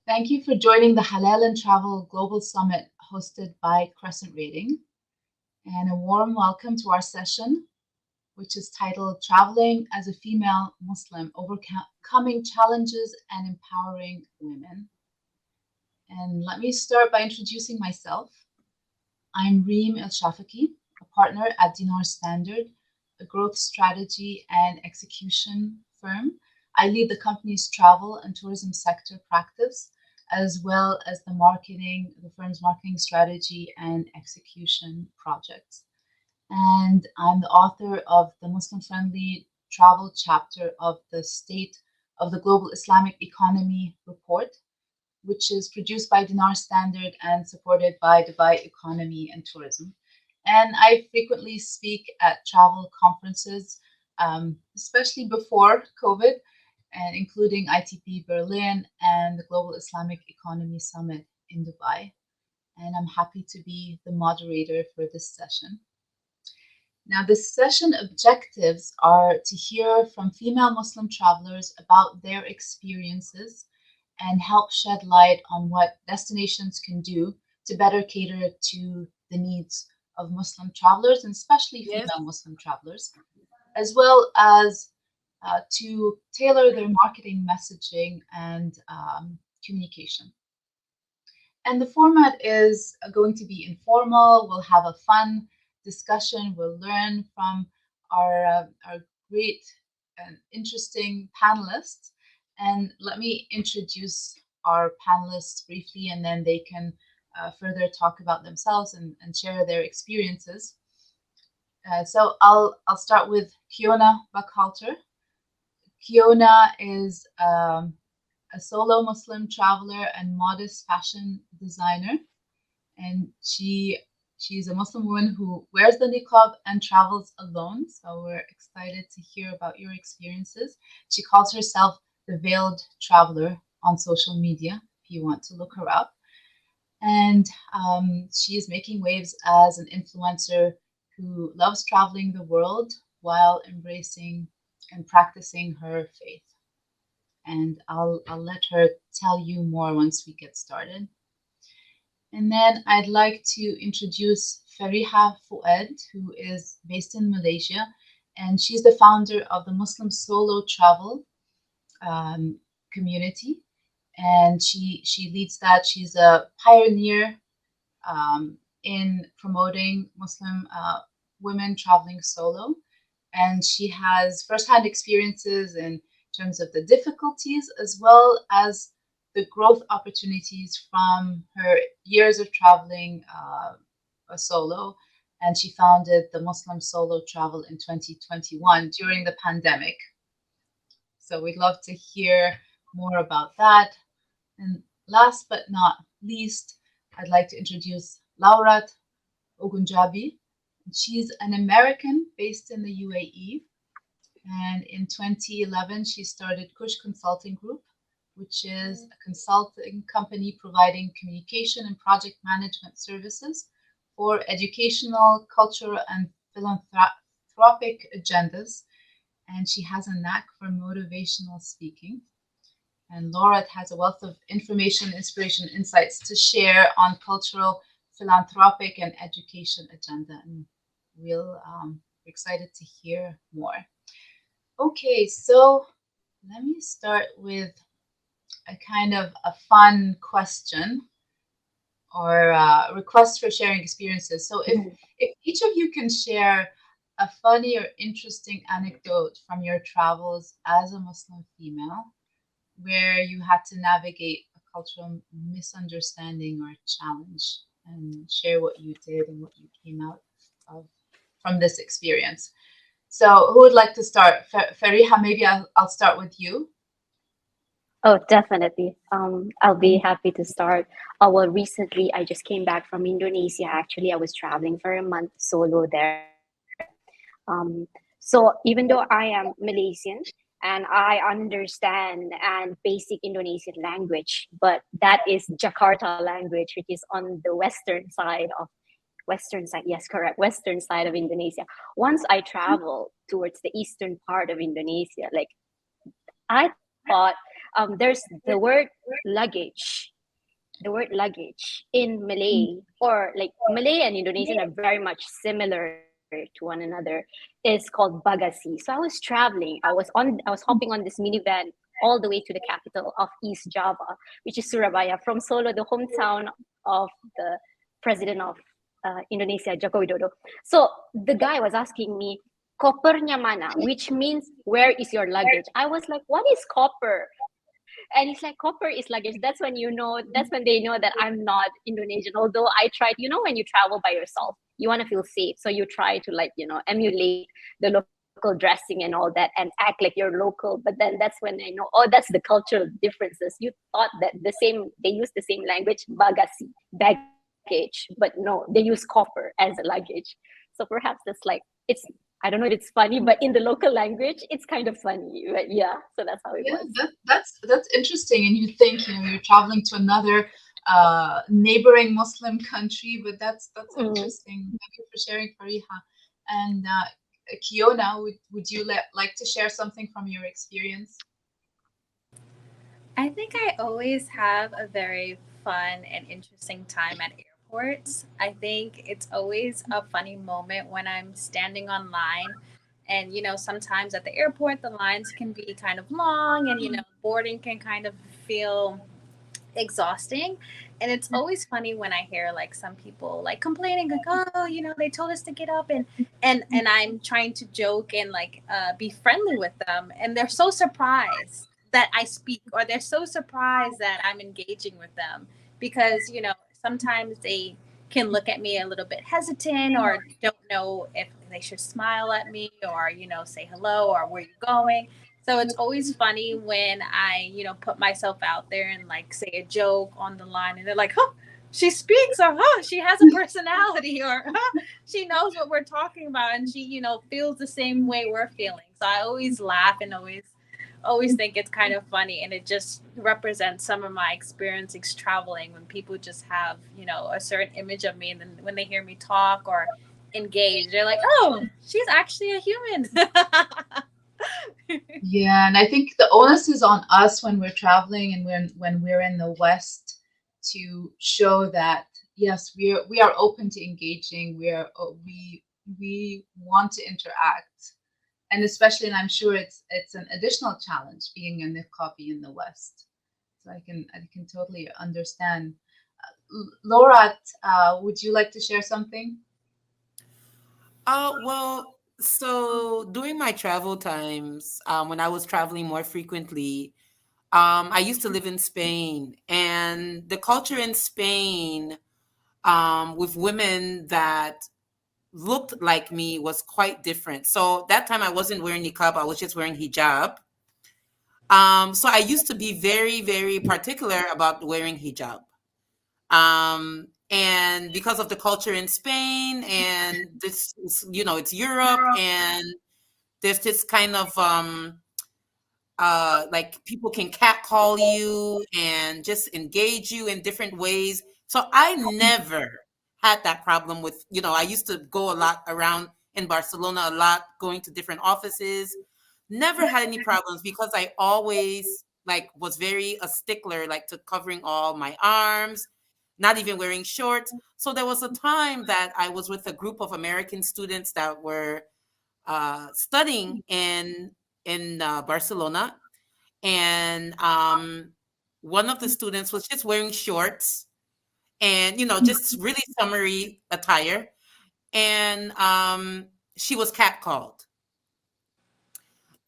Thank you for joining the Halal and Travel Global Summit hosted by Crescent Rating, and a warm welcome to our session, which is titled Traveling as a Female Muslim, Overcoming Challenges and Empowering Women. And let me start by introducing myself. I'm Reem El Shafaki, a partner at DinarStandard, a growth strategy and execution firm. I lead the company's travel and tourism sector practice, as well as the firm's marketing strategy and execution projects. And I'm the author of the Muslim-friendly travel chapter of the State of the Global Islamic Economy report, which is produced by DinarStandard and supported by Dubai Economy and Tourism. And I frequently speak at travel conferences, especially before COVID, and including ITP Berlin and the Global Islamic Economy Summit in Dubai. And I'm happy to be the moderator for this session. Now, this session objectives are to hear from female Muslim travelers about their experiences and help shed light on what destinations can do to better cater to the needs of Muslim travelers, and especially female Muslim travelers, as well as to tailor their marketing messaging and communication. And the format is going to be informal. We'll have a fun discussion. We'll learn from our great and interesting panelists. And let me introduce our panelists briefly, and then they can further talk about themselves and share their experiences. So I'll start with Kiyonah Buckhalter. Kiyonah is a solo Muslim traveler and modest fashion designer, and she's a Muslim woman who wears the niqab and travels alone. So we're excited to hear about your experiences. She calls herself the Veiled Traveler on social media, if you want to look her up. And she is making waves as an influencer who loves traveling the world while embracing and practicing her faith. And I'll let her tell you more once we get started. And then I'd like to introduce Farihah Fuaad, who is based in Malaysia, and she's the founder of the Muslim Solo Travel community, and she leads that. She's a pioneer in promoting Muslim women traveling solo, and she has firsthand experiences in terms of the difficulties as well as the growth opportunities from her years of traveling solo. And she founded the Muslim Solo Travel in 2021 during the pandemic. So we'd love to hear more about that. And last but not least, I'd like to introduce Laurat Ogunjobi. She's an American based in the UAE. And in 2011, she started Cush Consulting Group, which is a consulting company providing communication and project management services for educational, cultural, and philanthropic agendas. And she has a knack for motivational speaking. And Laurat has a wealth of information, inspiration, insights to share on cultural, philanthropic, and education agenda. And we're excited to hear more. Okay, so let me start with a kind of a fun question or request for sharing experiences. So if each of you can share a funny or interesting anecdote from your travels as a Muslim female, where you had to navigate a cultural misunderstanding or challenge, and share what you did and what you came out of from this experience. So who would like to start? Farihah, maybe I'll start with you. Oh, definitely. I'll be happy to start. Well, recently I just came back from Indonesia. Actually, I was traveling for a month solo there. So even though I am Malaysian and I understand and basic Indonesian language, but that is Jakarta language, which is on the western side, yes, correct, western side of Indonesia. Once I travel towards the eastern part of Indonesia, like I thought there's the word luggage. The word luggage in Malay, or like Malay and Indonesian are very much similar to one another, is called bagasi. So I was traveling. I was hopping on this minivan all the way to the capital of East Java, which is Surabaya, from Solo, the hometown of the president of Indonesia, Joko Widodo. So the guy was asking me, kopernya mana, which means where is your luggage? I was like, what is copper? And he's like, copper is luggage. That's when you know, that's when they know that I'm not Indonesian. Although I tried, when you travel by yourself, you want to feel safe. So you try to, like, emulate the local dressing and all that and act like you're local. But then that's when I know, oh, that's the cultural differences. You thought that they use the same language, bagasi, baggage, but no, they use copper as a luggage. So perhaps that's like, I don't know if it's funny, but in the local language, it's kind of funny. But yeah, so that's how it was. Yeah, that's interesting. And you think, you're traveling to another neighboring Muslim country, but that's interesting. Thank you for sharing, Fariha. And Kiyonah, would you like to share something from your experience? I think I always have a very fun and interesting time at airports. I think it's always a funny moment when I'm standing on line. And, sometimes at the airport, the lines can be kind of long and, boarding can kind of feel exhausting. And it's always funny when I hear like some people like complaining, like, oh, they told us to get up, and I'm trying to joke and like be friendly with them, and they're so surprised that I speak, or they're so surprised that I'm engaging with them, because sometimes they can look at me a little bit hesitant, or don't know if they should smile at me, or say hello, or where you going. So it's always funny when I, put myself out there and like say a joke on the line, and they're like, "Huh, she speaks," or "Huh, she has a personality," or "Huh, she knows what we're talking about, and she, feels the same way we're feeling." So I always laugh and always think it's kind of funny, and it just represents some of my experiences traveling, when people just have, a certain image of me, and then when they hear me talk or engage, they're like, "Oh, she's actually a human." Yeah, and I think the onus is on us when we're traveling and when we're in the West, to show that yes, we are open to engaging. We want to interact, and especially, and I'm sure it's an additional challenge being a niqabi in the West. So I can totally understand. Laurat, would you like to share something? Well, so during my travel times, when I was traveling more frequently, I used to live in Spain, and the culture in Spain, with women that looked like me was quite different. So that time I wasn't wearing niqab, I was just wearing hijab. So I used to be very, very particular about wearing hijab. And because of the culture in Spain, and this, it's Europe, and there's this kind of like people can catcall you and just engage you in different ways. So I never had that problem with, I used to go a lot around in Barcelona, a lot going to different offices. Never had any problems because I always like was very a stickler, like to covering all my arms, not even wearing shorts. So there was a time that I was with a group of American students that were studying in Barcelona, and one of the students was just wearing shorts and just really summery attire, and she was catcalled.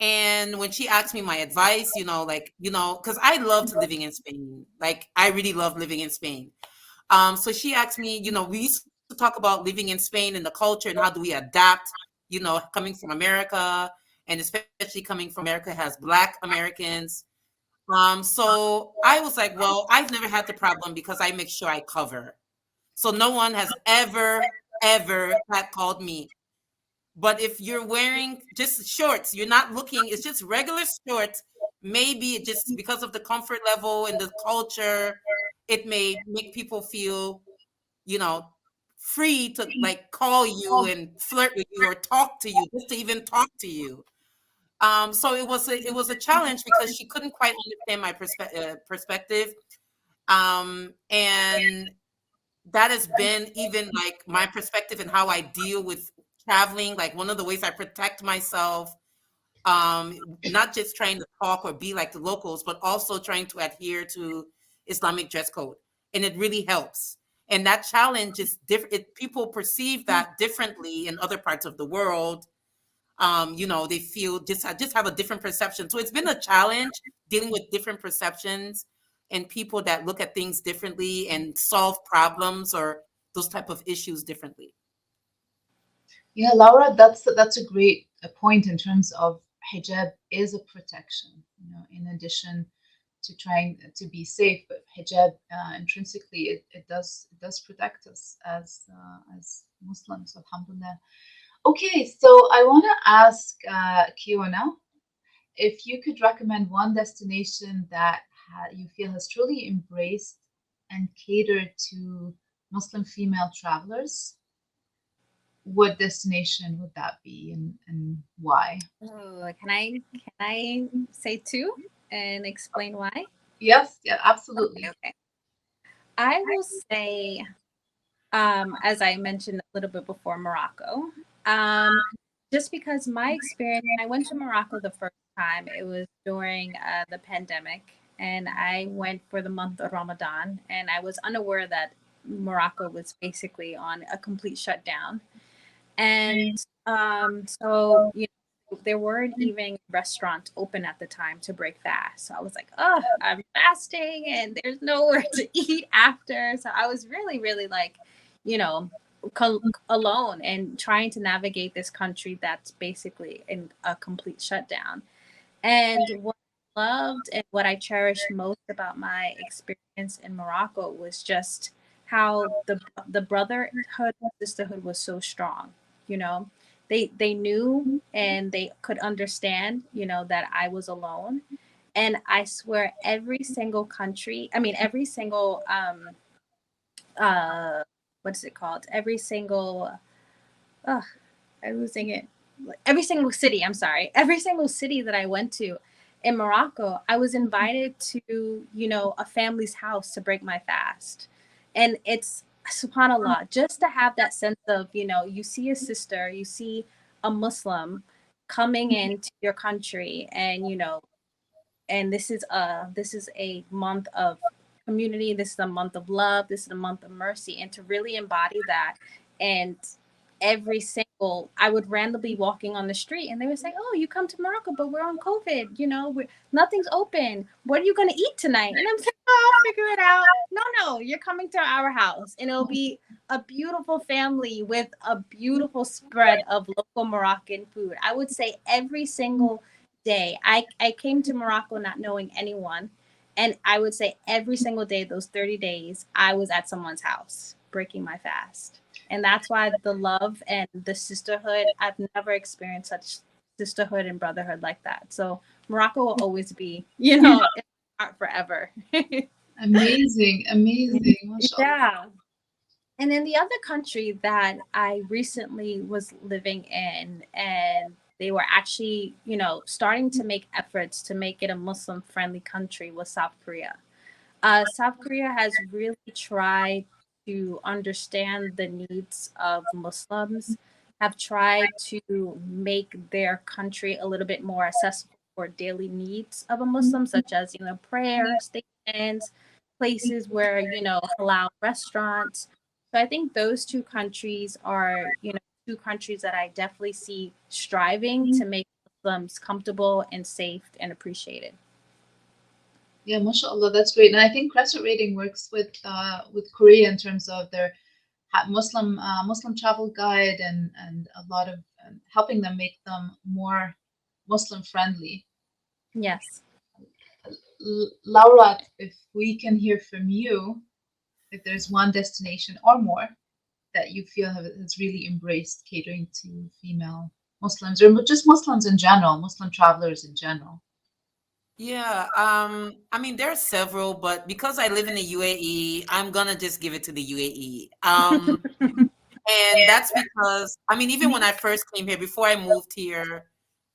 And when she asked me my advice, like, because I loved living in Spain, like I really loved living in Spain. So she asked me, we used to talk about living in Spain and the culture and how do we adapt, coming from America, and especially coming from America has Black Americans. So I was like, well, I've never had the problem because I make sure I cover. So no one has ever called me. But if you're wearing just shorts, you're not looking, it's just regular shorts, maybe it just because of the comfort level and the culture, it may make people feel, you know, free to like call you and flirt with you or talk to you, just to even talk to you. So it was a challenge because she couldn't quite understand my perspective, and that has been even like my perspective and how I deal with traveling. Like one of the ways I protect myself, not just trying to talk or be like the locals, but also trying to adhere to Islamic dress code, and it really helps. And that challenge is different. People perceive that differently in other parts of the world. They feel just have a different perception. So it's been a challenge dealing with different perceptions and people that look at things differently and solve problems or those type of issues differently. Yeah, Laura, that's a great point in terms of hijab is a protection, in addition to trying to be safe, but hijab intrinsically it does protect us as Muslims, alhamdulillah. Okay, so I want to ask Kiyonah, if you could recommend one destination that you feel has truly embraced and catered to Muslim female travelers, what destination would that be, and why? Oh, can I say two and explain why? Yes, yeah, absolutely. Okay. I will say, as I mentioned a little bit before, Morocco. Just because my experience, I went to Morocco the first time, it was during the pandemic, and I went for the month of Ramadan, and I was unaware that Morocco was basically on a complete shutdown. And so, there weren't even restaurants open at the time to break fast. So I was like, oh, I'm fasting and there's nowhere to eat after. So I was really, really like, you know, alone and trying to navigate this country that's basically in a complete shutdown. And what I loved and what I cherished most about my experience in Morocco was just how the brotherhood sisterhood was so strong. You know, they knew and they could understand, that I was alone. And I swear, every single country, I mean, every single uh, what is it called? Every single I'm losing it. Every single city, I'm sorry, every single city that I went to in Morocco, I was invited to, a family's house to break my fast. And it's, subhanAllah, just to have that sense of, you see a sister, you see a Muslim coming into your country, and, and this is a month of community, this is a month of love, this is a month of mercy, and to really embody that. And I would randomly walking on the street and they would say, oh, you come to Morocco, but we're on COVID, nothing's open, what are you going to eat tonight? And I'm like, oh, I'll figure it out. No, you're coming to our house, and it'll be a beautiful family with a beautiful spread of local Moroccan food. I would say every single day. I came to Morocco not knowing anyone. And I would say every single day, those 30 days, I was at someone's house breaking my fast. And that's why the love and the sisterhood, I've never experienced such sisterhood and brotherhood like that. So Morocco will always be, in my heart forever. Amazing, mashallah. Yeah. And then the other country that I recently was living in, and they were actually, starting to make efforts to make it a Muslim friendly country, was South Korea. South Korea has really tried to understand the needs of Muslims, have tried to make their country a little bit more accessible for daily needs of a Muslim, such as, prayer stations, places where, halal restaurants. So I think those two countries are, two countries that I definitely see striving to make Muslims comfortable and safe and appreciated. Yeah, mashallah, that's great. And I think Crescent Rating works with Korea in terms of their Muslim travel guide, and a lot of helping them make them more Muslim friendly. Yes. Laurat, if we can hear from you, if there's one destination or more that you feel has really embraced catering to female Muslims, or just Muslims in general, Muslim travelers in general. Yeah, I mean, there are several, but because I live in the UAE, I'm gonna just give it to the UAE. And that's because, I mean, even when I first came here, before I moved here,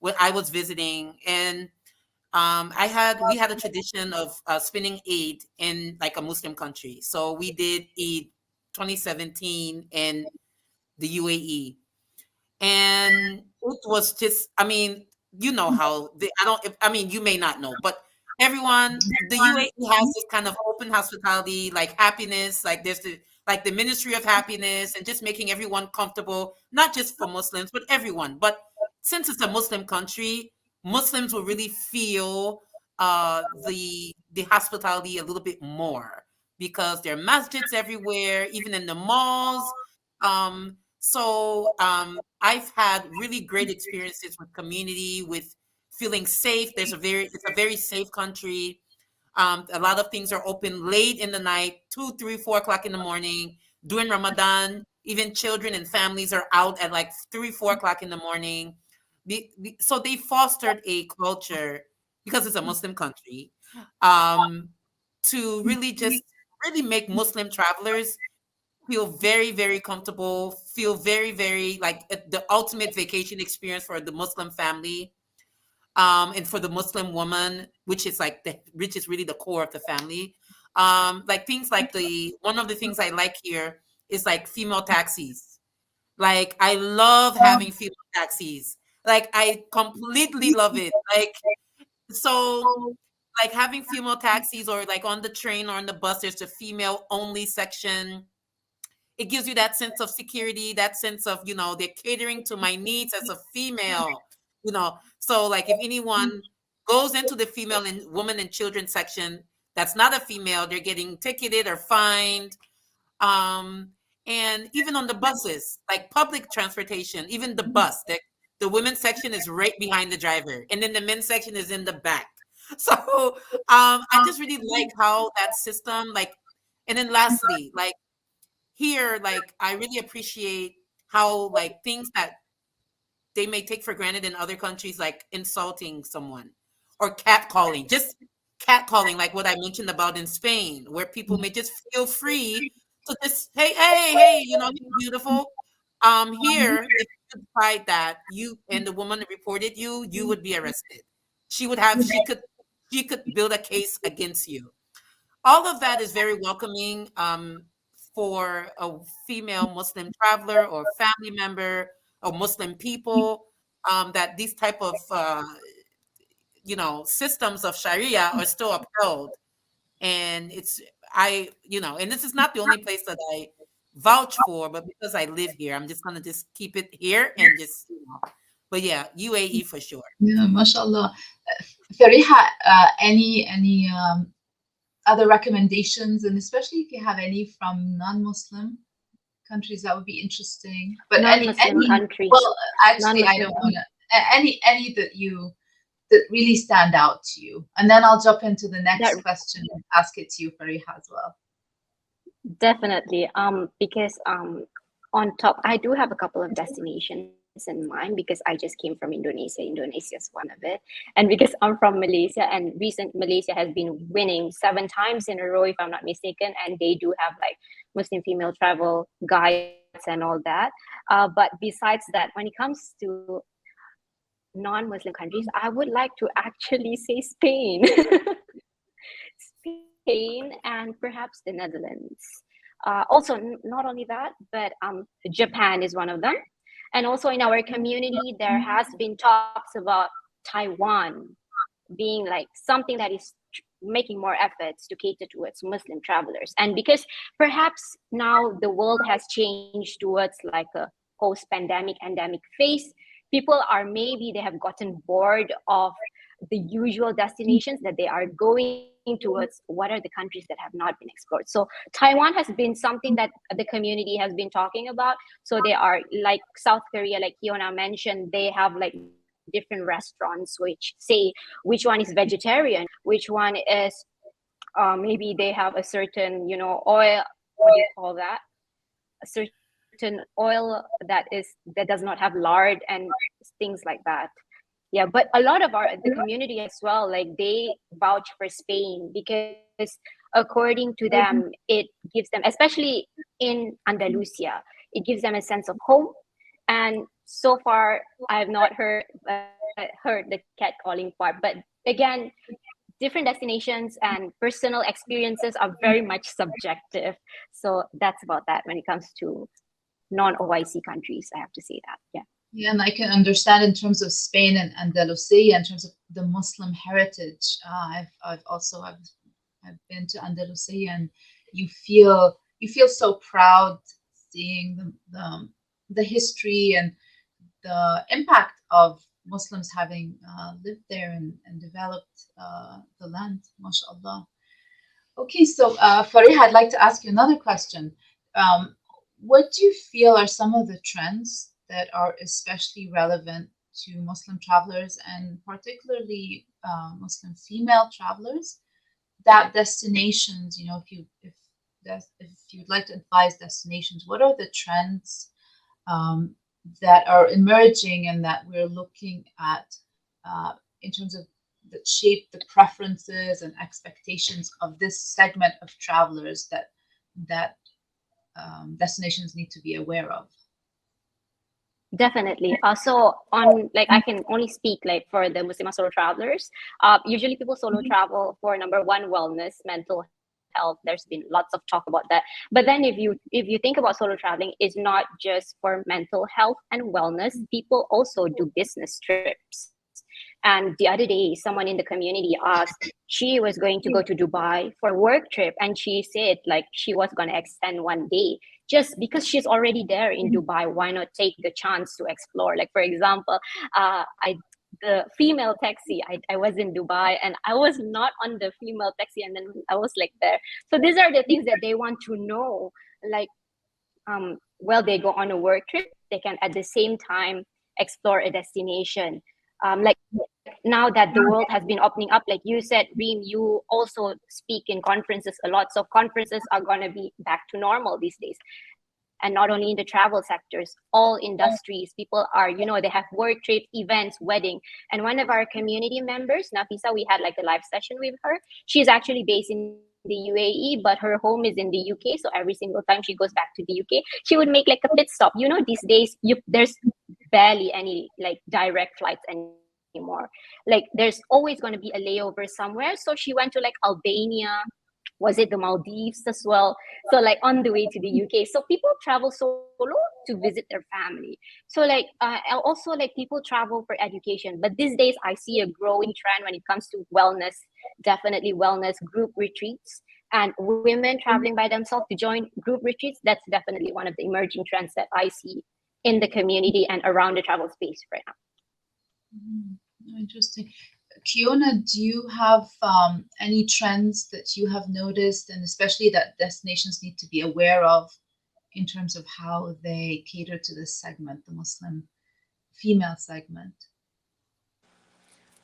when I was visiting, and we had a tradition of spending Eid in like a Muslim country. So we did Eid 2017 in the UAE, and it was just, I mean, you know how I don't, I mean, you may not know, but everyone, the UAE has this kind of open hospitality, like happiness, like there's the Ministry of Happiness, and just making everyone comfortable, not just for Muslims but everyone. But since it's a Muslim country, Muslims will really feel the hospitality a little bit more, because there are masjids everywhere, even in the malls. I've had really great experiences with community, with feeling safe. It's a very safe country. A lot of things are open late in the night, 2, 3, 4 o'clock in the morning. During Ramadan, even children and families are out at like 3, 4 o'clock in the morning. So they fostered a culture, because it's a Muslim country, um, to really make Muslim travelers feel very, very comfortable, feel very, very like the ultimate vacation experience for the Muslim family, and for the Muslim woman, which is which is really the core of the family. Like things like one of the things I like here is like female taxis. Like I love having female taxis. Like I completely love it. So like having female taxis, or like on the train or on the bus, there's a female only section. It gives you that sense of security, that sense of, they're catering to my needs as a female, So like if anyone goes into the female and women and children section that's not a female, they're getting ticketed or fined. And even on the buses, like public transportation, even the bus, the women's section is right behind the driver, and then the men's section is in the back. So I just really like how that system, and then lastly, like here, like I really appreciate how like things that they may take for granted in other countries, like insulting someone or catcalling, just catcalling, like what I mentioned about in Spain, where people may just feel free to just, hey, you're beautiful. Here, if you tried that, you and the woman that reported you, you would be arrested. She could build a case against you. All of that is very welcoming, for a female Muslim traveler or family member or Muslim people, that these type of systems of Sharia are still upheld. And and this is not the only place that I vouch for, but because I live here, I'm just gonna just keep it here and just, but yeah, UAE for sure. Yeah, mashallah. Farihah, any other recommendations, and especially if you have any from non-Muslim countries, that would be interesting. But Non-Muslim countries. Well, actually, I Non-Muslim don't want to. Any that really stand out to you, and then I'll jump into the next question and ask it to you, Farihah, as well. Definitely. Because on top, I do have a couple of destinations in mind, because I just came from Indonesia. Indonesia is one of it. And because I'm from Malaysia, and Malaysia has been winning 7 times in a row, if I'm not mistaken. And they do have like Muslim female travel guides and all that. But besides that, when it comes to non-Muslim countries, I would like to actually say Spain. Spain and perhaps the Netherlands. Also, not only that, but Japan is one of them. And also in our community, there has been talks about Taiwan being like something that is making more efforts to cater towards Muslim travelers. And because perhaps now the world has changed towards like a post-pandemic, endemic phase, people they have gotten bored of the usual destinations that they are going towards. What are the countries that have not been explored? So Taiwan has been something that the community has been talking about. So they are like South Korea, like Kiyonah mentioned, they have like different restaurants which say which one is vegetarian, which one is maybe they have a certain oil, what do you call that, a certain oil that does not have lard and things like that. Yeah, but a lot of the community as well, like they vouch for Spain, because according to them, it gives them, especially in Andalusia, it gives them a sense of home. And so far I have not heard the catcalling part. But again, different destinations and personal experiences are very much subjective. So that's about that when it comes to non-OIC countries. I have to say that. Yeah. Yeah, and I can understand in terms of Spain and Andalusia, in terms of the Muslim heritage. I've been to Andalusia, and you feel so proud seeing the history and the impact of Muslims having lived there and developed the land, mashallah. Okay, so Farihah, I'd like to ask you another question. What do you feel are some of the trends that are especially relevant to Muslim travelers, and particularly Muslim female travelers, that destinations, if you'd like to advise destinations, what are the trends that are emerging and that we're looking at in terms of that shape the preferences and expectations of this segment of travelers that destinations need to be aware of? Definitely. So on, like, I can only speak like for the Muslim solo travelers. Usually people solo travel for number one, wellness, mental health. There's been lots of talk about that. But then if you think about solo traveling, it's not just for mental health and wellness. People also do business trips. And the other day, someone in the community asked, she was going to go to Dubai for a work trip, and she said like she was going to extend one day just because she's already there in Dubai. Why not take the chance to explore? Like, for example, the female taxi, I was in Dubai and I was not on the female taxi, and then I was like there. So these are the things that they want to know. Like, well, they go on a work trip, they can at the same time explore a destination. Like now that the world has been opening up, like you said, Reem, you also speak in conferences a lot. So conferences are going to be back to normal these days. And not only in the travel sectors, all industries, people are, they have work trips, events, wedding. And one of our community members, Nafisa, we had like a live session with her. She's actually based in the UAE, but her home is in the UK. So every single time she goes back to the UK, she would make like a pit stop. These days, there's barely any like direct flights anymore. Like there's always going to be a layover somewhere. So she went to like Albania, was it the Maldives as well? So like on the way to the UK. So people travel solo to visit their family. So like also like people travel for education. But these days I see a growing trend when it comes to wellness, definitely wellness group retreats, and women traveling by themselves to join group retreats. That's definitely one of the emerging trends that I see in the community and around the travel space right now. Interesting. Kiyonah, do you have any trends that you have noticed, and especially that destinations need to be aware of in terms of how they cater to this segment, the Muslim female segment?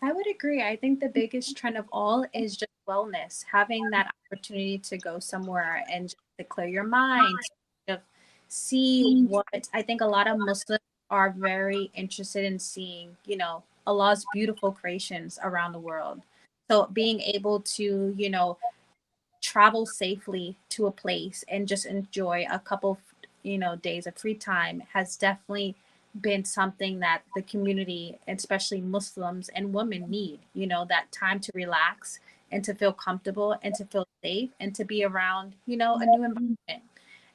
I would agree. I think the biggest trend of all is just wellness, having that opportunity to go somewhere and just to clear your mind, to see what I think a lot of Muslims are very interested in seeing, Allah's beautiful creations around the world. So being able to, travel safely to a place and just enjoy a couple, days of free time has definitely been something that the community, especially Muslims and women, need, that time to relax and to feel comfortable and to feel safe and to be around, a new environment.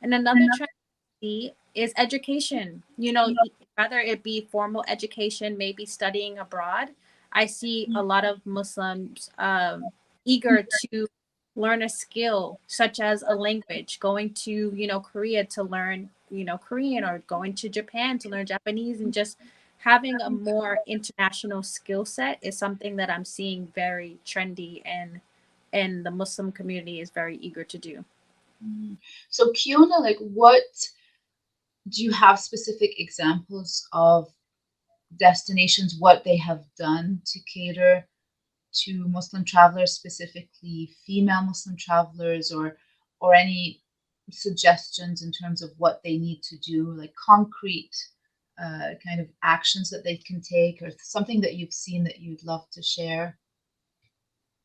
And another trend is education, whether it be formal education, maybe studying abroad. I see a lot of Muslims eager to learn a skill such as a language, going to, Korea to learn, Korean, or going to Japan to learn Japanese, and just having a more international skill set is something that I'm seeing very trendy and the Muslim community is very eager to do. So Kiyonah, like, what do you have specific examples of destinations, what they have done to cater to Muslim travelers, specifically female Muslim travelers, or any suggestions in terms of what they need to do, like concrete kind of actions that they can take, or something that you've seen that you'd love to share?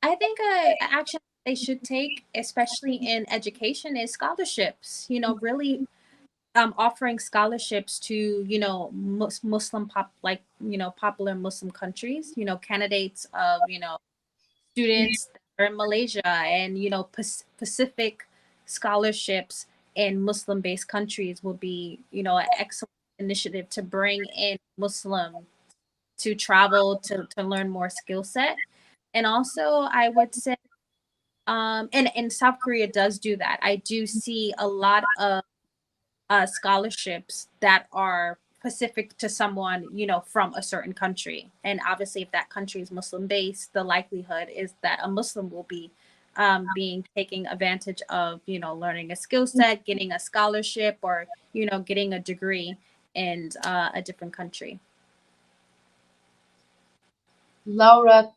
I think action they should take, especially in education, is scholarships. Really offering scholarships to, you know, Muslim like, you know, popular Muslim countries, you know, candidates of, you know, students that are in Malaysia, and, you know, Pacific scholarships in Muslim based countries will be, you know, an excellent initiative to bring in Muslim to travel to learn more skill set. And also I would say, and South Korea does do that. I do see a lot of scholarships that are specific to someone, you know, from a certain country. And obviously, if that country is Muslim based, the likelihood is that a Muslim will be being taking advantage of, you know, learning a skill set, getting a scholarship, or, you know, getting a degree in a different country. Laurat,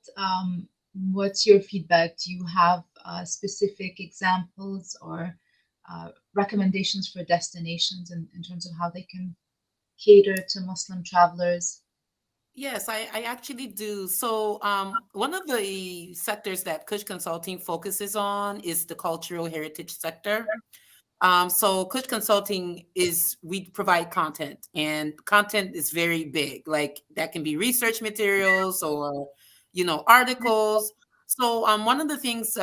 what's your feedback? Do you have specific examples or recommendations for destinations in terms of how they can cater to Muslim travelers? Yes, I actually do. So, one of the sectors that Cush Consulting focuses on is the cultural heritage sector. So Cush Consulting is, we provide content, and content is very big. Like that can be research materials or, you know, articles. So one of the things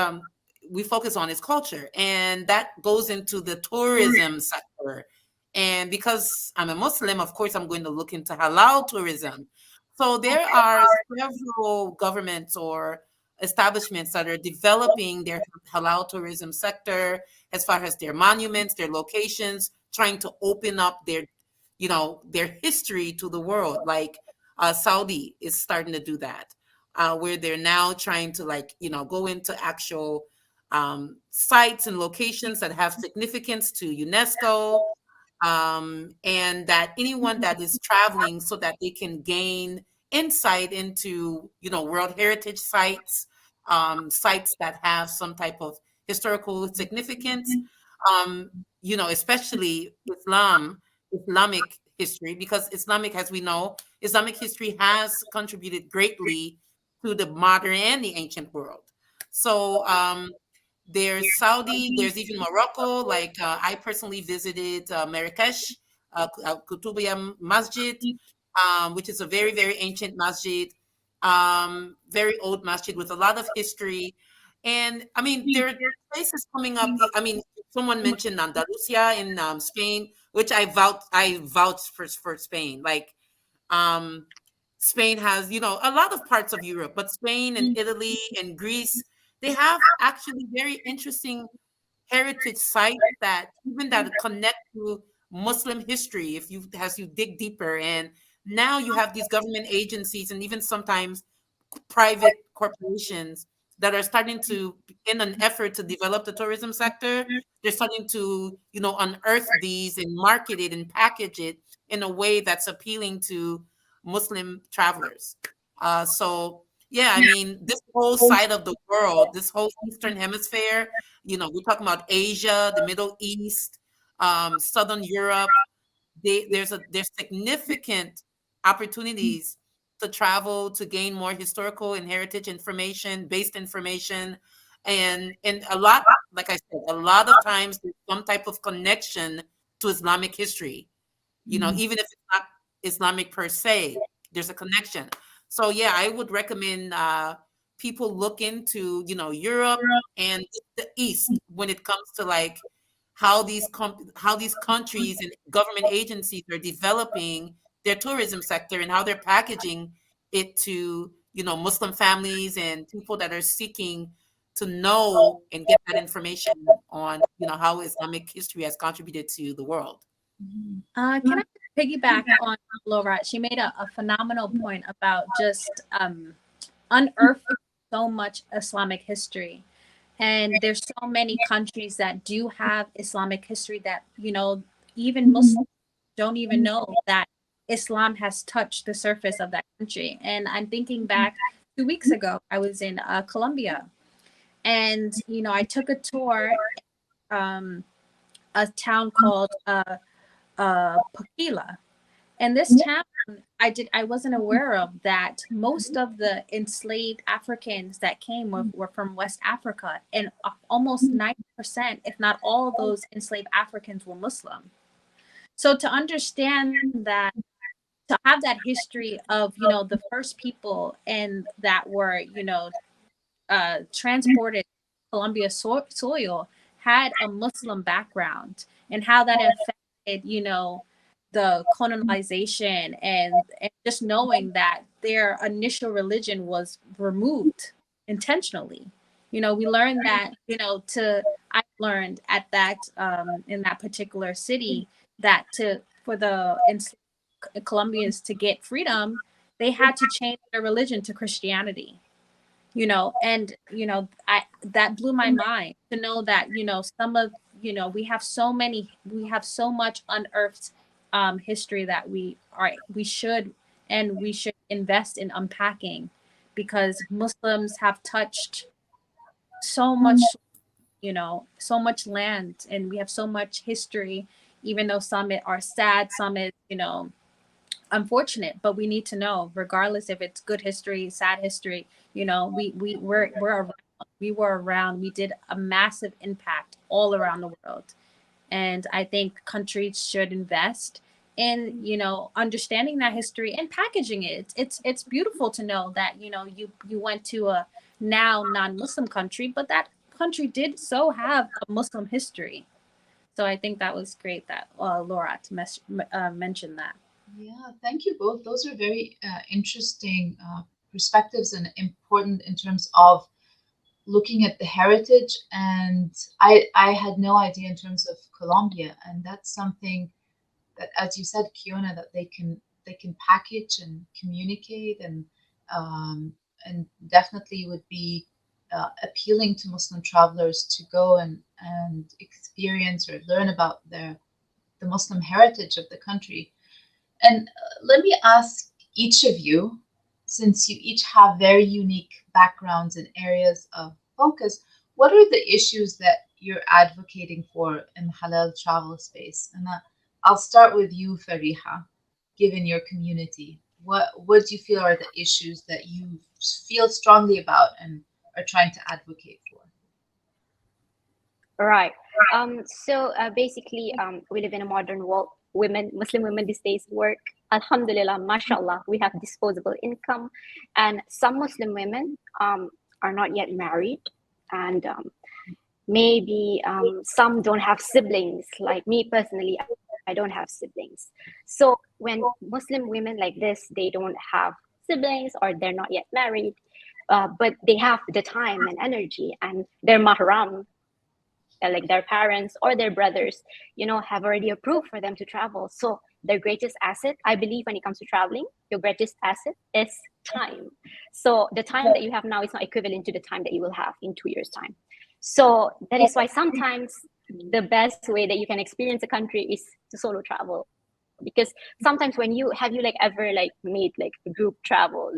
we focus on is culture, and that goes into the tourism sector. And because I'm a Muslim, of course, I'm going to look into halal tourism. So there are several governments or establishments that are developing their halal tourism sector as far as their monuments, their locations, trying to open up their, you know, their history to the world. Like Saudi is starting to do that, where they're now trying to, like, you know, go into actual sites and locations that have significance to UNESCO, and that anyone that is traveling, so that they can gain insight into, you know, World Heritage sites, sites that have some type of historical significance, um, you know, especially Islamic history, because Islamic, as we know, Islamic history has contributed greatly to the modern and the ancient world. So there's Saudi, there's even Morocco. Like I personally visited Marrakesh, Kutubia Masjid, which is a very, very ancient masjid, very old masjid with a lot of history. And I mean, there are places coming up. I mean, someone mentioned Andalusia in Spain, which I vouch for Spain. Like um, Spain has, you know, a lot of parts of Europe, but Spain and Italy and Greece, they have actually very interesting heritage sites that even that connect to Muslim history if you, as you dig deeper. And now you have these government agencies and even sometimes private corporations that are starting to, in an effort to develop the tourism sector, they're starting to, you know, unearth these and market it and package it in a way that's appealing to Muslim travelers. So yeah, I mean, this whole side of the world, this whole Eastern Hemisphere, you know, we're talking about Asia, the Middle East, Southern Europe. There's significant opportunities to travel, to gain more historical and heritage information, based information, and a lot, like I said, a lot of times there's some type of connection to Islamic history. You know, even if it's not Islamic per se, there's a connection. So yeah, I would recommend people look into, you know, Europe and the East when it comes to like how these countries and government agencies are developing their tourism sector and how they're packaging it to, you know, Muslim families and people that are seeking to know and get that information on, you know, how Islamic history has contributed to the world. Can I piggyback on Laurat? She made a phenomenal point about just unearthing so much Islamic history. And there's so many countries that do have Islamic history that, you know, even Muslims don't even know that Islam has touched the surface of that country. And I'm thinking back 2 weeks ago, I was in Colombia, and, you know, I took a tour, a town called Paquila. And this town, I wasn't aware of that most of the enslaved Africans that came were from West Africa, and almost 90%, if not all, of those enslaved Africans were Muslim. So to understand that, to have that history of, the first people and that were, transported Columbia soil had a Muslim background, and how that affected, the colonization, and just knowing that their initial religion was removed intentionally. We learned that, I learned at that, in that particular city, that for the Colombians to get freedom, they had to change their religion to Christianity. And I that blew my mind to know that, some of, we have so much unearthed history that we should invest in unpacking, because Muslims have touched so much, so much land, and we have so much history, even though some are sad, some is, unfortunate, but we need to know, regardless if it's good history, sad history, we're around, we were around, we did a massive impact all around the world. And I think countries should invest in, understanding that history and packaging it. It's beautiful to know that, you went to a now non-Muslim country, but that country did so have a Muslim history. So I think that was great that Laurat mentioned that. Yeah, thank you both. Those are very interesting perspectives and important in terms of looking at the heritage. And I had no idea in terms of Colombia, and that's something that, as you said, Kiyonah, that they can package and communicate, and definitely would be appealing to Muslim travelers to go and experience or learn about the Muslim heritage of the country. And let me ask each of you, since you each have very unique backgrounds and areas of focus, what are the issues that you're advocating for in the halal travel space? And I'll start with you, Farihah, given your community. What do you feel are the issues that you feel strongly about and are trying to advocate for? Right. So basically, we live in a modern world. Muslim women these days work. Alhamdulillah, mashallah, we have disposable income, and some Muslim women are not yet married, and maybe some don't have siblings. Like me personally, I don't have siblings. So when Muslim women like this, they don't have siblings or they're not yet married, but they have the time and energy, and their mahram, like their parents or their brothers, have already approved for them to travel. So their greatest asset, I believe, when it comes to traveling, your greatest asset is time. So the time that you have now is not equivalent to the time that you will have in 2 years' time. So that is why sometimes the best way that you can experience a country is to solo travel. Because sometimes when you ever made a group travel,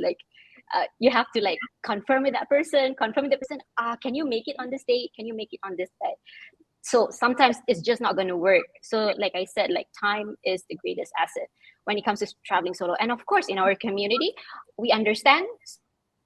you have to confirm with that person, can you make it on this date? Can you make it on this day? So sometimes it's just not going to work. So like I said, time is the greatest asset when it comes to traveling solo. And of course, in our community, we understand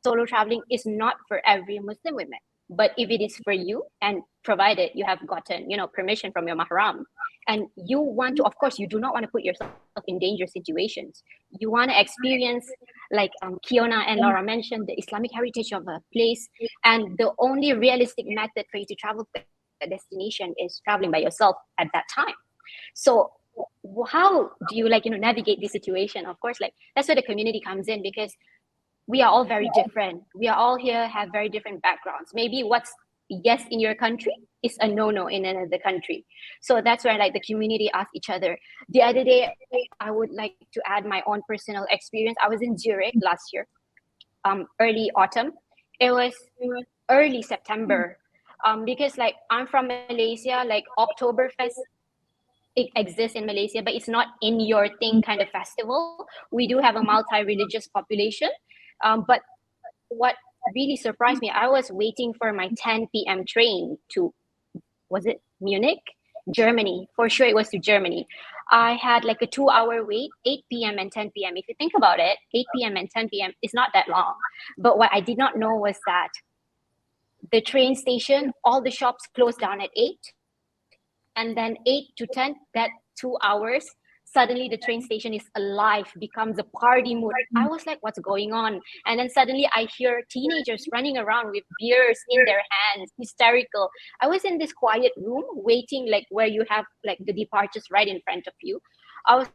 solo traveling is not for every Muslim woman. But if it is for you, and provided you have gotten, permission from your mahram, and you want to, of course, you do not want to put yourself in dangerous situations. You want to experience, Kiyonah and Laura mentioned, the Islamic heritage of a place. And the only realistic method for you to travel to a destination is traveling by yourself at that time. So how do you navigate this situation? Of course, that's where the community comes in, because we are all very different. We are all here, have very different backgrounds. Maybe what's yes in your country is a no-no in another country. So that's where the community asks each other. The other day, I would like to add my own personal experience. I was in Zurich last year, early autumn. It was early September, because I'm from Malaysia. Oktoberfest, it exists in Malaysia, but it's not in your thing kind of festival. We do have a multi-religious population. But what really surprised me, I was waiting for my 10 p.m. train to, was it Munich? Germany. For sure, it was to Germany. I had a 2-hour wait, 8 p.m. and 10 p.m. If you think about it, 8 p.m. and 10 p.m. is not that long. But what I did not know was that the train station, all the shops closed down at 8. And then 8 to 10, that 2 hours, suddenly the train station is alive, becomes a party mood. I was like, what's going on? And then suddenly I hear teenagers running around with beers in their hands, hysterical. I was in this quiet room waiting, like where you have like the departures right in front of you. I was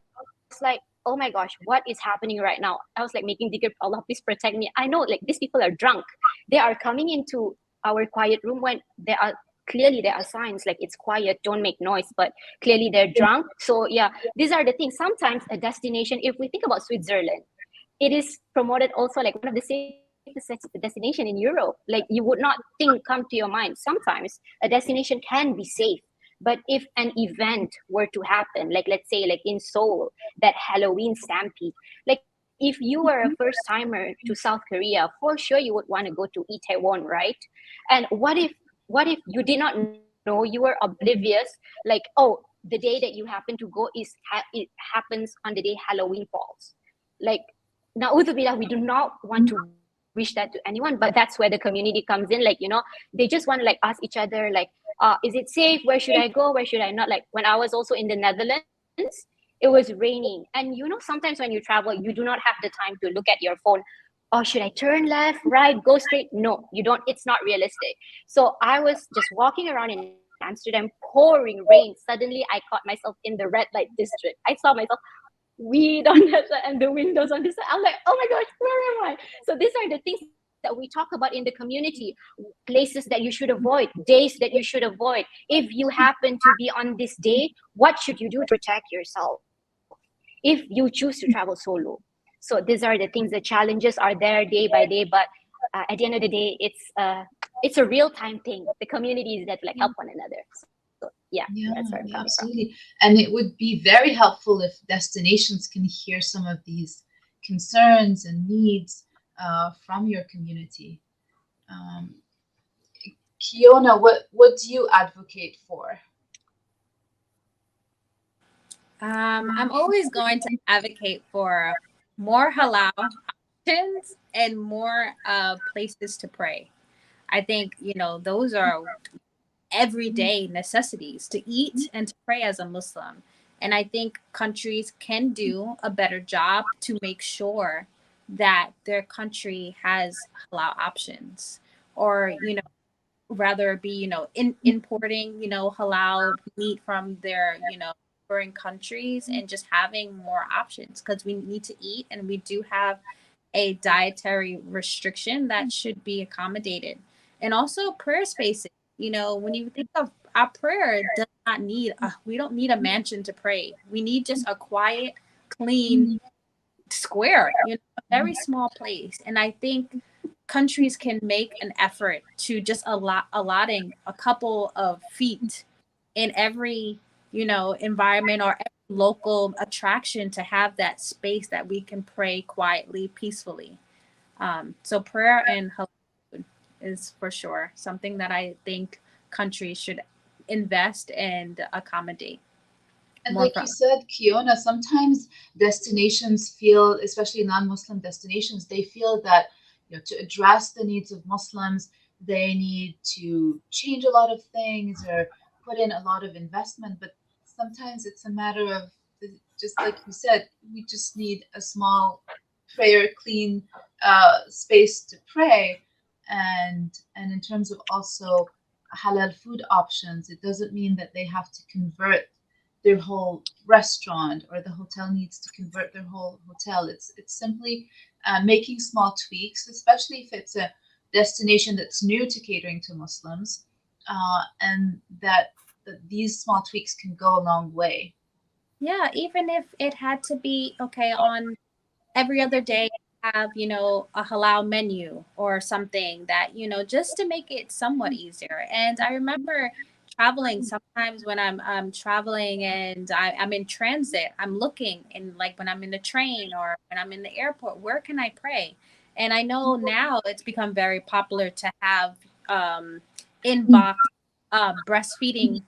like, oh my gosh, what is happening right now? I was like making dhikr, Allah, please protect me. I know like these people are drunk. They are coming into our quiet room when there are clearly there are signs like it's quiet, don't make noise, but clearly they're drunk. So yeah, these are the things. Sometimes a destination, if we think about Switzerland, it is promoted also like one of the safest destination in Europe. Like you would not think come to your mind. Sometimes a destination can be safe, but if an event were to happen, like let's say like in Seoul, that Halloween stampede, like if you were a first timer to South Korea, for sure you would want to go to Itaewon, right? And what if you did not know, you were oblivious, like, oh, the day that you happen to go is it happens on the day Halloween falls. Like, na'udhu billah, we do not want to wish that to anyone, but that's where the community comes in. Like, they just want to like ask each other, like, is it safe? Where should I go? Where should I not? Like, when I was also in the Netherlands, it was raining. And sometimes when you travel, you do not have the time to look at your phone. Oh, should I turn left, right, go straight? No, you don't. It's not realistic. So I was just walking around in Amsterdam, pouring rain. Suddenly, I caught myself in the red light district. I saw myself weed on that side and the windows on this side. I'm like, oh my gosh, where am I? So these are the things that we talk about in the community, places that you should avoid, days that you should avoid. If you happen to be on this day, what should you do to protect yourself if you choose to travel solo? So these are the things. The challenges are there day by day, but at the end of the day, it's a real time thing. The communities that like help one another. So yeah, that's where I'm Yeah, coming yeah, from. absolutely. And it would be very helpful if destinations can hear some of these concerns and needs from your community. Um, Kiyonah, what do you advocate for? I'm always going to advocate for more halal options and more places to pray. I think, those are everyday necessities to eat and to pray as a Muslim. And I think countries can do a better job to make sure that their country has halal options, or, rather be, importing, halal meat from their, neighboring countries, and just having more options, because we need to eat and we do have a dietary restriction that should be accommodated. And also prayer spaces. When you think of our prayer, it does not need we don't need a mansion to pray. We need just a quiet, clean square, a very small place. And I think countries can make an effort to just allotting a couple of feet in every, environment, or every local attraction, to have that space that we can pray quietly, peacefully. So prayer and halal food is for sure something that I think countries should invest and accommodate And more like you from. said, Kiona, sometimes destinations feel, especially non-Muslim destinations, they feel that to address the needs of Muslims, they need to change a lot of things or put in a lot of investment. But sometimes it's a matter of, just like you said, we just need a small prayer, clean space to pray. And in terms of also halal food options, it doesn't mean that they have to convert their whole restaurant, or the hotel needs to convert their whole hotel. It's simply making small tweaks, especially if it's a destination that's new to catering to Muslims, and that these small tweaks can go a long way. Yeah, even if it had to be okay on every other day, have, a halal menu or something, that, just to make it somewhat easier. And I remember traveling sometimes when I'm traveling and I'm in transit, I'm looking, and like when I'm in the train or when I'm in the airport, where can I pray? And I know now it's become very popular to have inbox breastfeeding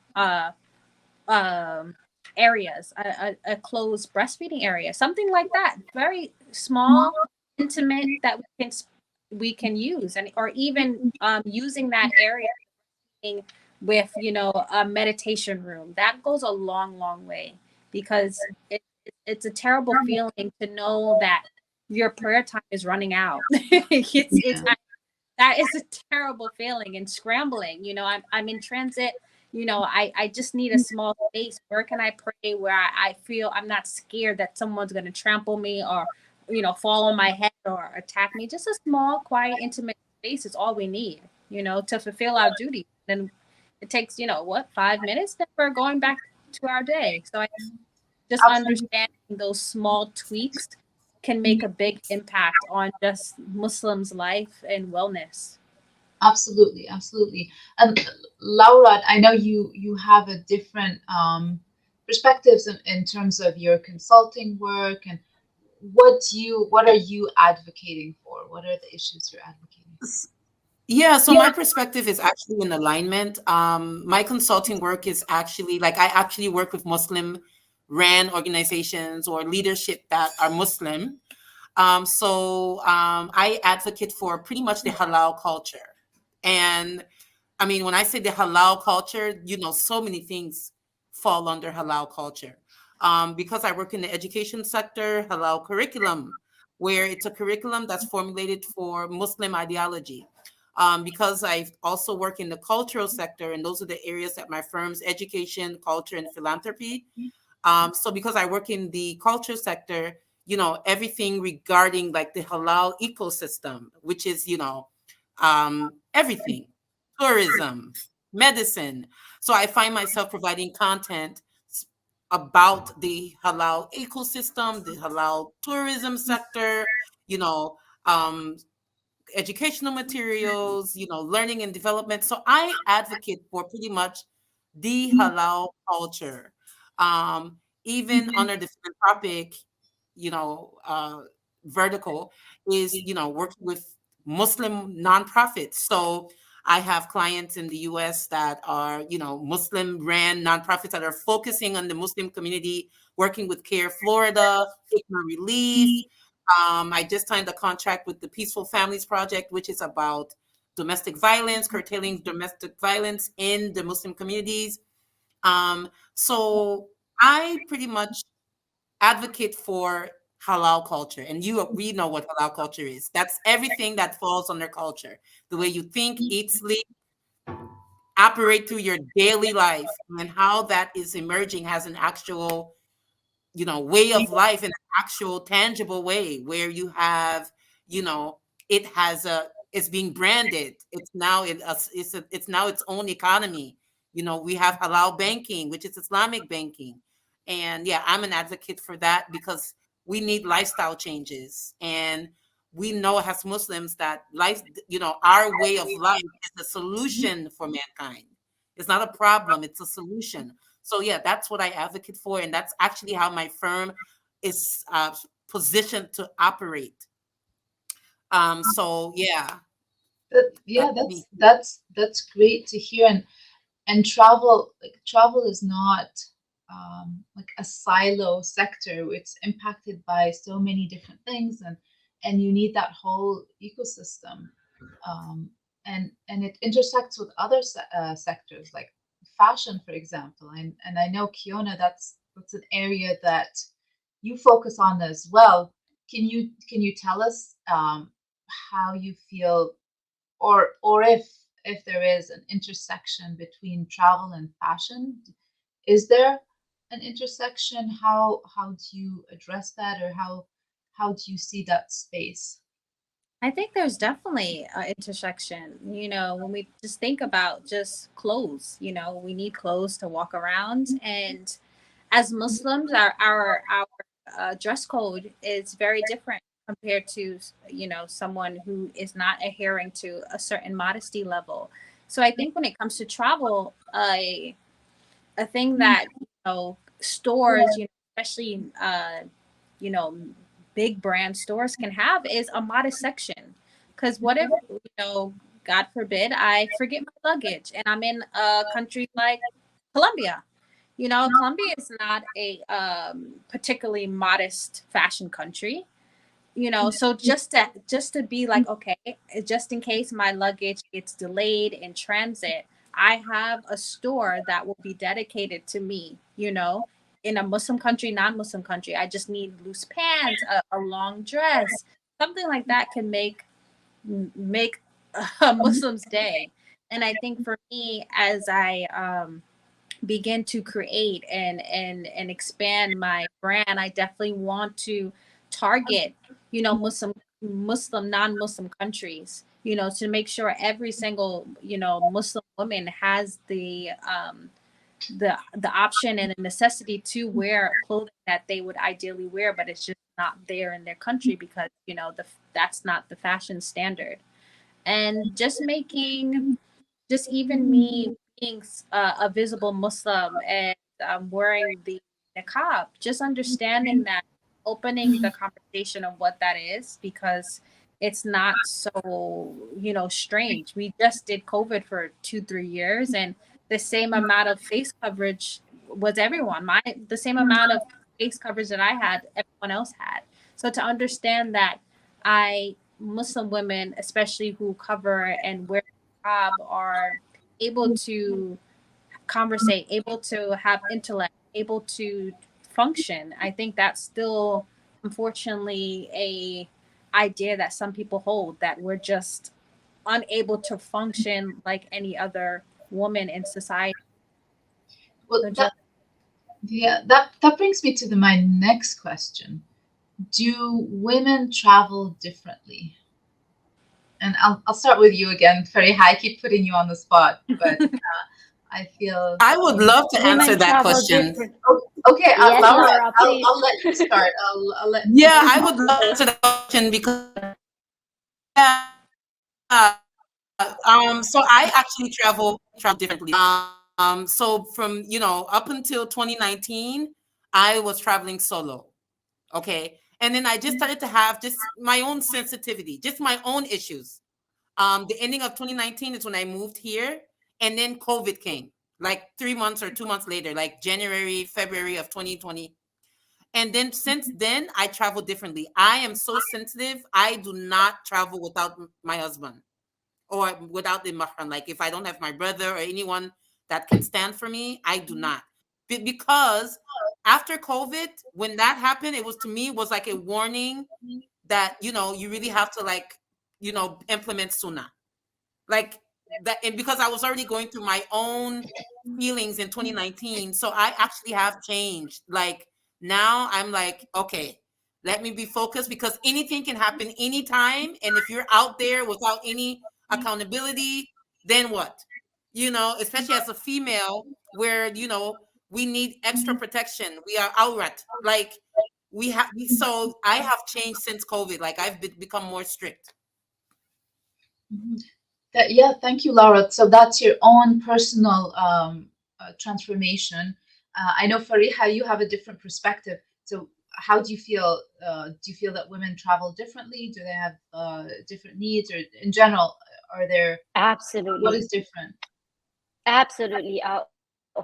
um areas, a closed breastfeeding area, something like that, very small, intimate, that we can use, and or even using that area with, a meditation room, that goes a long way, because it's a terrible feeling to know that your prayer time is running out. It's Yeah. that is a terrible feeling and scrambling. I'm in transit. I just need a small space. Where can I pray where I feel I'm not scared that someone's going to trample me or, fall on my head or attack me? Just a small, quiet, intimate space is all we need, to fulfill our duty. Then it takes, 5 minutes, then we're going back to our day. So I just Absolutely. understanding those small tweaks can make a big impact on just Muslims' life and wellness. Absolutely, absolutely. And Laura, I know you have a different perspectives in terms of your consulting work, and what are you advocating for? What are the issues you're advocating for? Yeah, so my perspective is actually in alignment. My consulting work is actually like I actually work with Muslim ran organizations or leadership that are Muslim. I advocate for pretty much the halal culture. And I mean, when I say the halal culture, so many things fall under halal culture. Because I work in the education sector, halal curriculum, where it's a curriculum that's formulated for Muslim ideology. Because I also work in the cultural sector, and those are the areas that my firm's education, culture, and philanthropy. So because I work in the culture sector, everything regarding like the halal ecosystem, which is, everything, tourism, medicine. So I find myself providing content about the halal ecosystem, the halal tourism sector, you know, um, educational materials, learning and development. So I advocate for pretty much the halal culture. Even under the philanthropic, you know, uh, vertical is, working with Muslim nonprofits. So I have clients in the US that are, Muslim ran nonprofits that are focusing on the Muslim community, working with Care Florida, Hikmah Relief. I just signed a contract with the Peaceful Families Project, which is about domestic violence, curtailing domestic violence in the Muslim communities. So I pretty much advocate for halal culture, and we know what halal culture is. That's everything that falls under culture. The way you think, eat, sleep, operate through your daily life, and how that is emerging as an actual way of life in an actual tangible way where you have, it has it's being branded. It's now it's now its own economy. We have halal banking, which is Islamic banking. And yeah, I'm an advocate for that because we need lifestyle changes. And we know as Muslims that our way of life is a solution for mankind. It's not a problem, it's a solution. So yeah, that's what I advocate for, and that's actually how my firm is positioned to operate. So yeah, Yeah, that's me. that's great to hear. And travel is not like a silo sector. It's impacted by so many different things, and you need that whole ecosystem. Um, and it intersects with other sectors like fashion, for example. And I know, Kiyonah, that's an area that you focus on as well. Can you tell us how you feel, or if there is an intersection between travel and fashion? Is there an intersection? How do you address that, or how do you see that space? I think there's definitely an intersection. When we just think about just clothes, we need clothes to walk around. And as Muslims, our dress code is very different compared to, someone who is not adhering to a certain modesty level. So I think when it comes to travel, a thing that, stores, especially you know big brand stores can have is a modest section. Because what if, God forbid, I forget my luggage and I'm in a country like Colombia. Colombia is not a particularly modest fashion country. So just to be like, okay, just in case my luggage gets delayed in transit, I have a store that will be dedicated to me, in a Muslim country, non-Muslim country. I just need loose pants, a long dress, something like that can make a Muslim's day. And I think for me, as I begin to create and expand my brand, I definitely want to target, Muslim, non-Muslim countries, to make sure every single, Muslim woman has the option and the necessity to wear clothing that they would ideally wear, but it's just not there in their country because that's not the fashion standard. And just making, just even me being a visible Muslim and wearing the niqab, just understanding that, opening the conversation of what that is, because it's not so, strange. We just did COVID for 2-3 years, and the same amount of face coverage was everyone. The same amount of face coverage that I had, everyone else had. So to understand that Muslim women, especially who cover and wear niqab, are able to conversate, able to have intellect, able to function. I think that's still, unfortunately, a idea that some people hold, that we're just unable to function like any other woman in society. Well, that brings me to my next question. Do women travel differently? And I'll start with you again, Farihah. I keep putting you on the spot, but I feel I would love to answer that question. Okay, Yes, Laura, Laura, please. I'll let you start. I'll let. Yeah, I would love to answer that question because so I actually travel differently. So from up until 2019, I was traveling solo. Okay, and then I just started to have just my own sensitivity, just my own issues. The ending of 2019 is when I moved here, and then COVID came, like 3 months or 2 months later, like January, February of 2020. And then since then, I travel differently. I am so sensitive. I do not travel without my husband or without the mahram. Like if I don't have my brother or anyone that can stand for me, I do not. Because after COVID, when that happened, it was, to me, was like a warning that, you really have to, like, implement sunnah. Like that. And because I was already going through my own feelings in 2019, so I actually have changed. Like now I'm like, okay, let me be focused, because anything can happen anytime. And if you're out there without any accountability, then what? Especially as a female, where we need extra protection. We are Laurat. Like so I have changed since COVID. Like I've become more strict. Yeah, thank you, Laura. So that's your own personal transformation. I know, Farihah, you have a different perspective. So how do you feel? Do you feel that women travel differently? Do they have different needs, or in general, are there? Absolutely. What is different? Absolutely.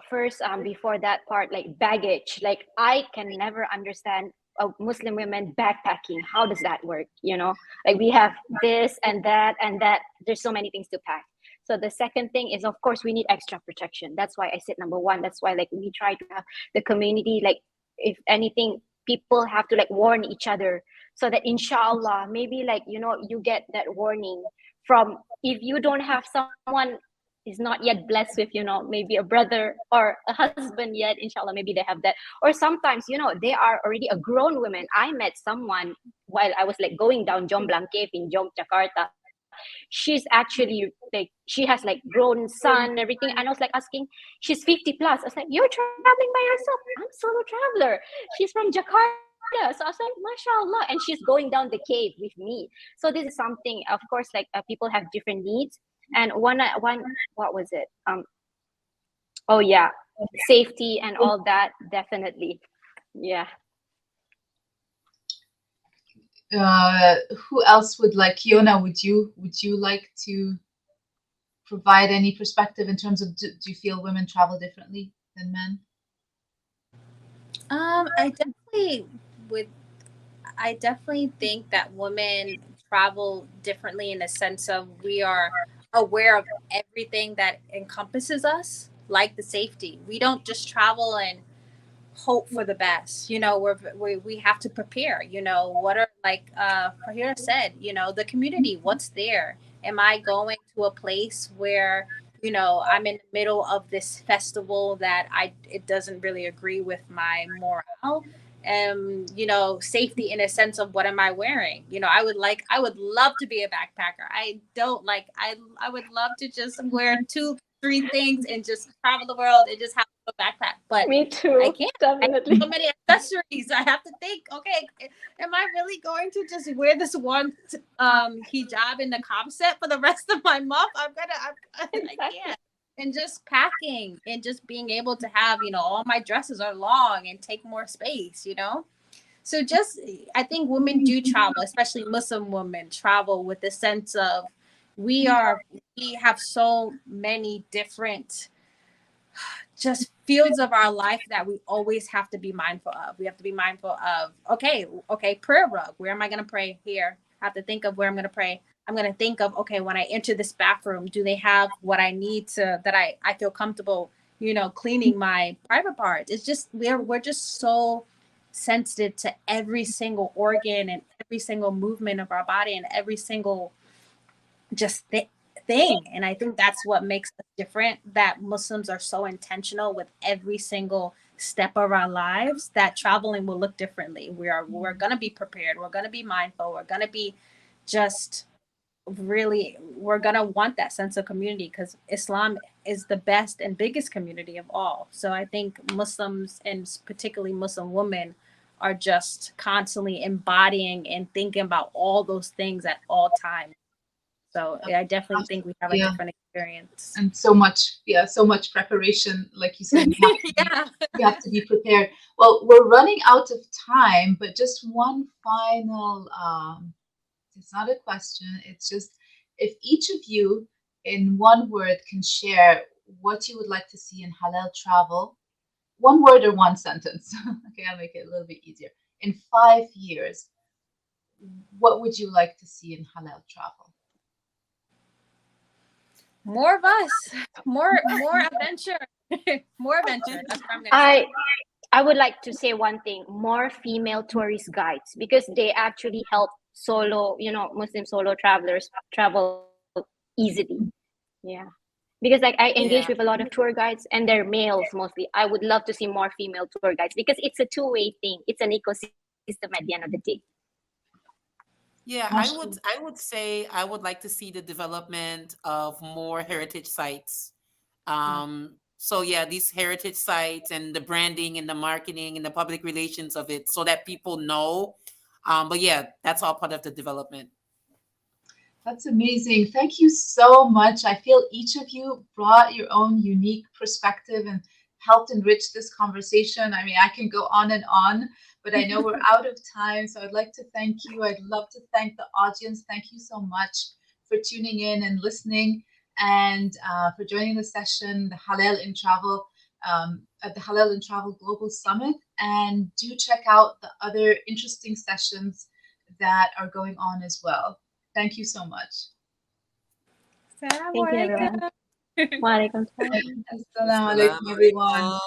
First, before that part, like baggage, like I can never understand Muslim women backpacking. How does that work? Like we have this and that and that. There's so many things to pack. So the second thing is, of course, we need extra protection. That's why I said number one. That's why, like, we try to have the community, like, if anything, people have to like warn each other, so that inshallah, maybe, like, you get that warning from, if you don't have someone is not yet blessed with, maybe a brother or a husband yet, inshallah, maybe they have that. Or sometimes, they are already a grown woman. I met someone while I was like going down Jomblang Cave in Jakarta. She's actually like, she has like grown son, everything. And I was like asking, she's 50 plus. I was like, you're traveling by yourself? I'm solo traveler. She's from Jakarta. So I was like, mashallah. And she's going down the cave with me. So this is something, of course, like people have different needs. And one, what was it? Oh yeah, safety and all that, definitely. Yeah. Who else would like? Kiyonah, would you like to provide any perspective in terms of, do you feel women travel differently than men? I definitely think that women travel differently, in the sense of we are aware of everything that encompasses us, like the safety. We don't just travel and hope for the best. We have to prepare. What are, like Farihah said, the community, what's there? Am I going to a place where I'm in the middle of this festival that it doesn't really agree with my morale? Safety in a sense of what am I wearing? I would love to be a backpacker. I don't like I would love to just wear two, three things and just travel the world and just have a backpack. But Me too. I can't. I have Definitely. so many accessories. I have to think, okay, am I really going to just wear this one hijab in the set for the rest of my month? I can't. And just packing and just being able to have, all my dresses are long and take more space. So I think women do travel, especially Muslim women travel with the sense of we have so many different just fields of our life that we always have to be mindful of. We have to be mindful of, okay, prayer rug. Where am I going to pray? Here. I have to think of where I'm going to pray. I'm going to think of, okay, when I enter this bathroom, do they have what I need that I feel comfortable, cleaning my private parts? It's just, we're just so sensitive to every single organ and every single movement of our body and every single just thing. And I think that's what makes us different, that Muslims are so intentional with every single step of our lives, that traveling will look differently. We're going to be prepared. We're going to be mindful. We're going to be just really, we're going to want that sense of community, because Islam is the best and biggest community of all. So I think Muslims, and particularly Muslim women, are just constantly embodying and thinking about all those things at all times. So I definitely think we have a different experience. And so much preparation, like you said. You have to be prepared. Well, we're running out of time, but just one final, it's not a question, it's just, if each of you in one word can share what you would like to see in halal travel, one word or one sentence. Okay, I'll make it a little bit easier. In 5 years, what would you like to see in halal travel? More of us, more adventure, more adventure. That's what I'm gonna say. I would like to say one thing: more female tourist guides, because they actually help Muslim solo travelers travel easily. Yeah, because like I engage with a lot of tour guides, and they're males mostly. I would love to see more female tour guides, because it's a two-way thing. It's an ecosystem at the end of the day. Yeah, I would say I would like to see the development of more heritage sites. So yeah, these heritage sites and the branding and the marketing and the public relations of it, so that people know. But yeah, that's all part of the development. That's amazing. Thank you so much. I feel each of you brought your own unique perspective and helped enrich this conversation. I mean, I can go on, but I know we're out of time. So I'd like to thank you. I'd love to thank the audience. Thank you so much for tuning in and listening, and for joining the session, the Halal in Travel, at the Halal in Travel Global Summit. And do check out the other interesting sessions that are going on as well. Thank you so much. Thank you, everyone. Wa alaikum salam. Assalamu alaikum, everyone.